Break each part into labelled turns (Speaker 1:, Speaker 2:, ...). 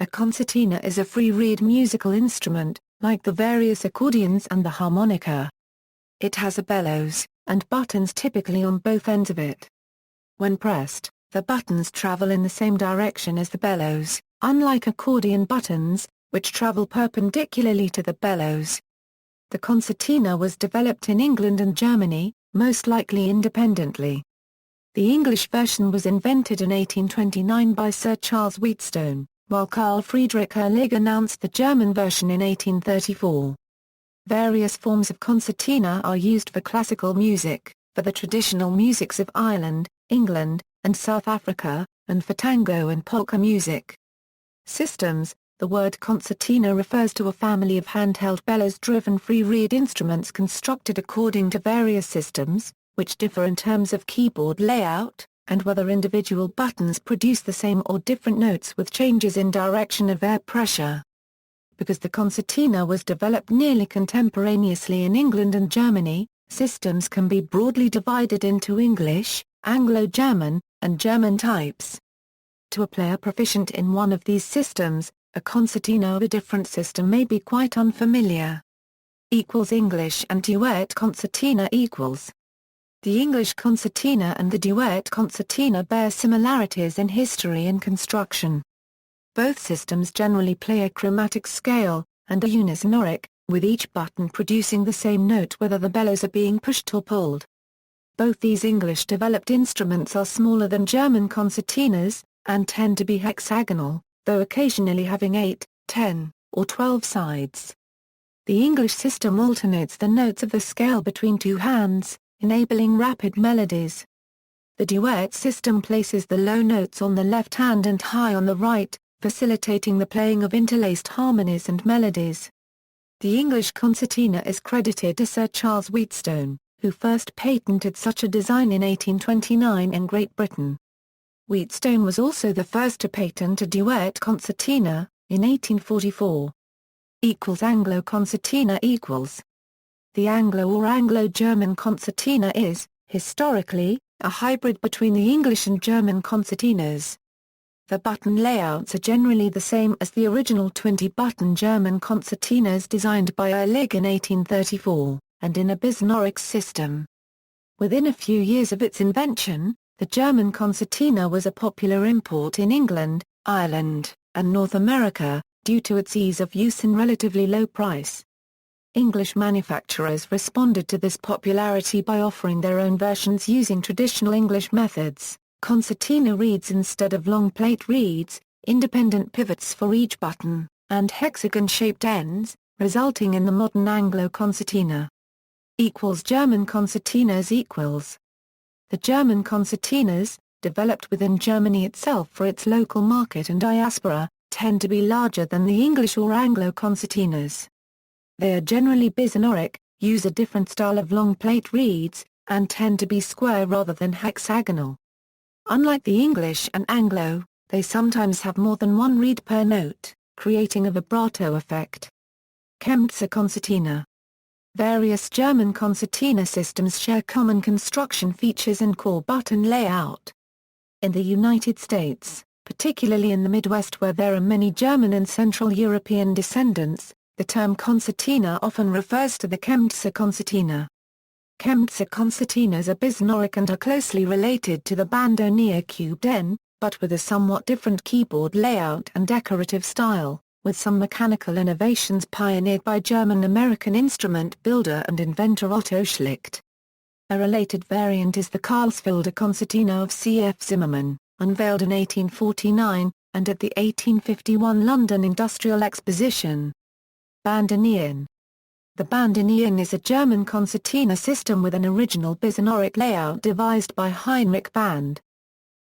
Speaker 1: A concertina is a free-reed musical instrument, like the various accordions and the harmonica. It has a bellows, and buttons typically on both ends of it. When pressed, the buttons travel in the same direction as the bellows, unlike accordion buttons, which travel perpendicularly to the bellows. The concertina was developed in England and Germany, most likely independently. The English version was invented in 1829 by Sir Charles Wheatstone, while Carl Friedrich Uhlig announced the German version in 1834. Various forms of concertina are used for classical music, for the traditional musics of Ireland, England, and South Africa, and for tango and polka music. Systems. The word concertina refers to a family of handheld bellows-driven free-reed instruments constructed according to various systems, which differ in terms of keyboard layout, and whether individual buttons produce the same or different notes with changes in direction of air pressure. Because the concertina was developed nearly contemporaneously in England and Germany, systems can be broadly divided into English, Anglo-German, and German types. To a player proficient in one of these systems, a concertina of a different system may be quite unfamiliar. English and duet concertina equals. The English concertina and the duet concertina bear similarities in history and construction. Both systems generally play a chromatic scale, and are unisonoric, with each button producing the same note whether the bellows are being pushed or pulled. Both these English-developed instruments are smaller than German concertinas, and tend to be hexagonal, though occasionally having 8, 10, or 12 sides. The English system alternates the notes of the scale between two hands, enabling rapid melodies. The duet system places the low notes on the left hand and high on the right, facilitating the playing of interlaced harmonies and melodies. The English concertina is credited to Sir Charles Wheatstone, who first patented such a design in 1829 in Great Britain. Wheatstone was also the first to patent a duet concertina, in 1844. Anglo concertina equals. The Anglo or Anglo-German concertina is, historically, a hybrid between the English and German concertinas. The button layouts are generally the same as the original 20-button German concertinas designed by Uhlig in 1834, and in a bisonoric system. Within a few years of its invention, the German concertina was a popular import in England, Ireland, and North America, due to its ease of use and relatively low price. English manufacturers responded to this popularity by offering their own versions using traditional English methods, concertina reeds instead of long plate reeds, independent pivots for each button, and hexagon-shaped ends, resulting in the modern Anglo concertina. German concertinas equals. The German concertinas, developed within Germany itself for its local market and diaspora, tend to be larger than the English or Anglo concertinas. They are generally bisonoric, use a different style of long plate reeds, and tend to be square rather than hexagonal. Unlike the English and Anglo, they sometimes have more than one reed per note, creating a vibrato effect. Concertina. Various German concertina systems share common construction features and core button layout. In the United States, particularly in the Midwest where there are many German and Central European descendants, the term concertina often refers to the Chemnitzer concertina. Chemnitzer concertinas are bisonoric and are closely related to the Bandoneon cubed N, but with a somewhat different keyboard layout and decorative style, with some mechanical innovations pioneered by German-American instrument builder and inventor Otto Schlicht. A related variant is the Karlsfelder concertina of C.F. Zimmermann, unveiled in 1849, and at the 1851 London Industrial Exposition. Bandoneon. The bandoneon is a German concertina system with an original bisonoric layout devised by Heinrich Band.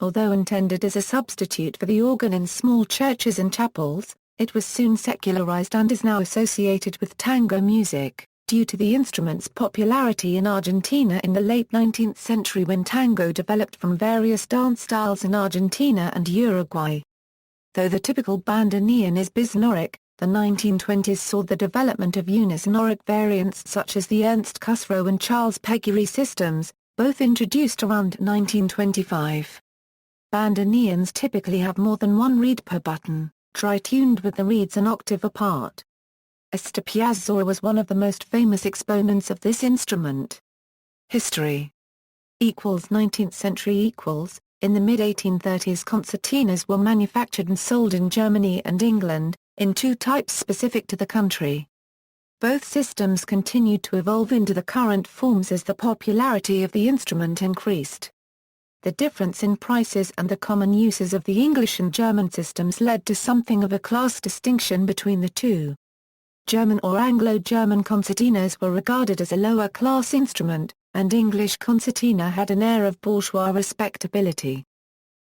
Speaker 1: Although intended as a substitute for the organ in small churches and chapels, it was soon secularized and is now associated with tango music, due to the instrument's popularity in Argentina in the late 19th century when tango developed from various dance styles in Argentina and Uruguay. Though the typical bandoneon is bisonoric, the 1920s saw the development of unisonoric variants such as the Ernst Kusrow and Charles Pegury systems, both introduced around 1925. Bandoneons typically have more than one reed per button, tri-tuned with the reeds an octave apart. Astor Piazzolla was one of the most famous exponents of this instrument. History. 19th century. In the mid-1830s, concertinas were manufactured and sold in Germany and England, in two types specific to the country. Both systems continued to evolve into the current forms as the popularity of the instrument increased. The difference in prices and the common uses of the English and German systems led to something of a class distinction between the two. German or Anglo-German concertinas were regarded as a lower-class instrument, and English concertina had an air of bourgeois respectability.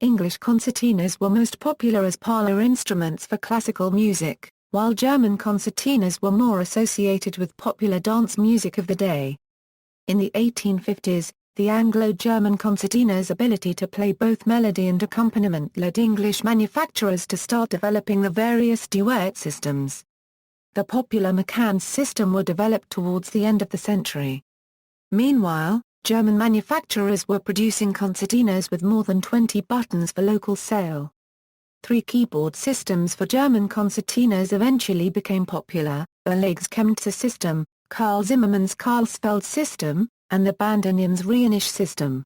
Speaker 1: English concertinas were most popular as parlor instruments for classical music, while German concertinas were more associated with popular dance music of the day. In the 1850s, the Anglo-German concertina's ability to play both melody and accompaniment led English manufacturers to start developing the various duet systems. The popular McCann's system were developed towards the end of the century. Meanwhile, German manufacturers were producing concertinas with more than 20 buttons for local sale. 3 keyboard systems for German concertinas eventually became popular: Uhlig's Chemnitzer system, Carl Zimmermann's Karlsfeld system, and the Bandoneon's Rhenish system.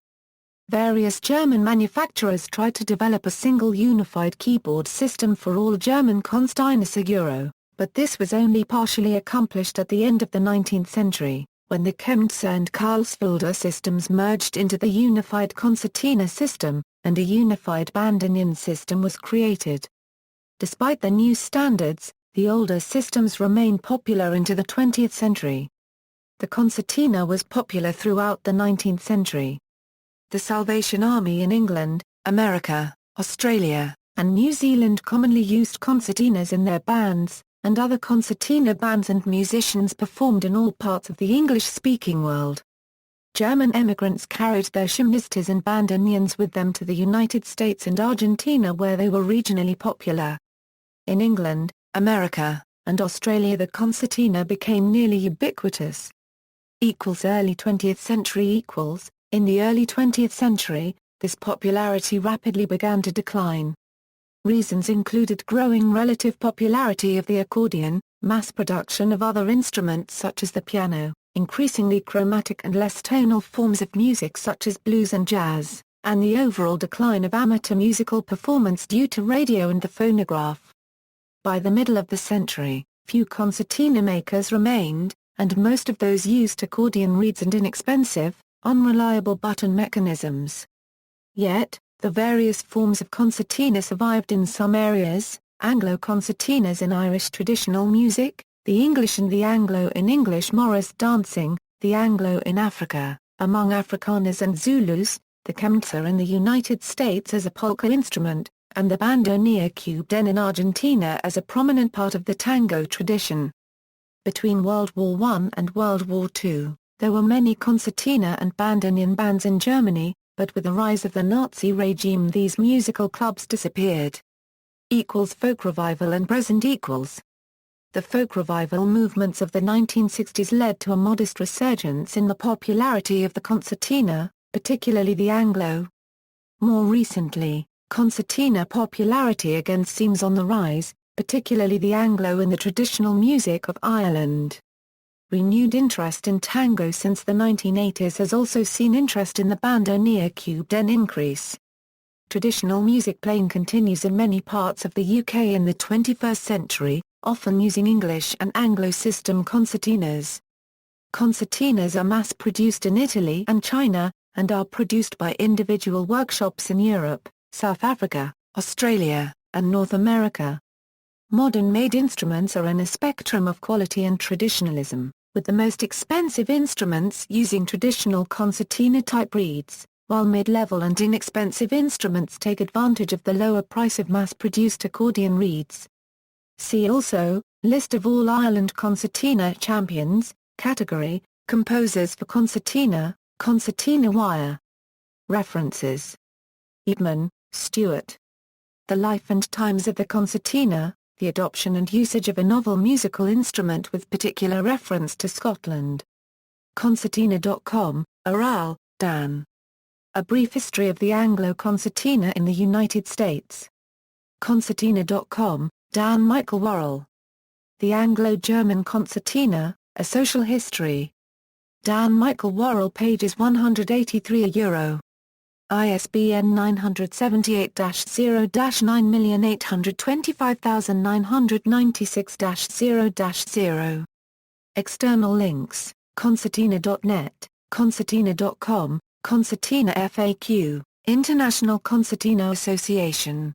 Speaker 1: Various German manufacturers tried to develop a single unified keyboard system for all German concertinas Euro, but this was only partially accomplished at the end of the 19th century, when the Chemnitzer and Karlsfelder systems merged into the unified concertina system, and a unified Bandoneon system was created. Despite the new standards, the older systems remained popular into the 20th century. The concertina was popular throughout the 19th century. The Salvation Army in England, America, Australia, and New Zealand commonly used concertinas in their bands, and other concertina bands and musicians performed in all parts of the English-speaking world. German emigrants carried their chimnistas and bandoneons with them to the United States and Argentina, where they were regionally popular. In England, America, and Australia the concertina became nearly ubiquitous. Early 20th century. In the early 20th century, this popularity rapidly began to decline. Reasons included growing relative popularity of the accordion, mass production of other instruments such as the piano, increasingly chromatic and less tonal forms of music such as blues and jazz, and the overall decline of amateur musical performance due to radio and the phonograph. By the middle of the century, few concertina makers remained, and most of those used accordion reeds and inexpensive, unreliable button mechanisms. Yet, the various forms of concertina survived in some areas: Anglo concertinas in Irish traditional music, the English and the Anglo in English Morris dancing, the Anglo in Africa, among Afrikaners and Zulus, the Chemnitzer in the United States as a polka instrument, and the bandoneon cubeden in Argentina as a prominent part of the tango tradition. Between World War I and World War II, there were many concertina and bandoneon bands in Germany, but with the rise of the Nazi regime these musical clubs disappeared. Folk revival and present. The folk revival movements of the 1960s led to a modest resurgence in the popularity of the concertina, particularly the Anglo. More recently, concertina popularity again seems on the rise, particularly the Anglo in the traditional music of Ireland. Renewed interest in tango since the 1980s has also seen interest in the bandoneon cubeden increase. Traditional music playing continues in many parts of the UK in the 21st century, often using English and Anglo system concertinas. Concertinas are mass-produced in Italy and China, and are produced by individual workshops in Europe, South Africa, Australia, and North America. Modern-made instruments are in a spectrum of quality and traditionalism, with the most expensive instruments using traditional concertina-type reeds, while mid-level and inexpensive instruments take advantage of the lower price of mass-produced accordion reeds. See also, List of all Ireland concertina champions, category, composers for concertina, concertina wire. References. Eatman, Stuart. The Life and Times of the Concertina, the Adoption and Usage of a Novel Musical Instrument with Particular Reference to Scotland. Concertina.com, Aral, Dan. A Brief History of the Anglo Concertina in the United States. Concertina.com, Dan Michael Worrell. The Anglo-German Concertina, A Social History. Dan Michael Worrell, pages 183 €. ISBN 978-0-9825996-0-0. External links: Concertina.net, Concertina.com, Concertina FAQ, International Concertina Association.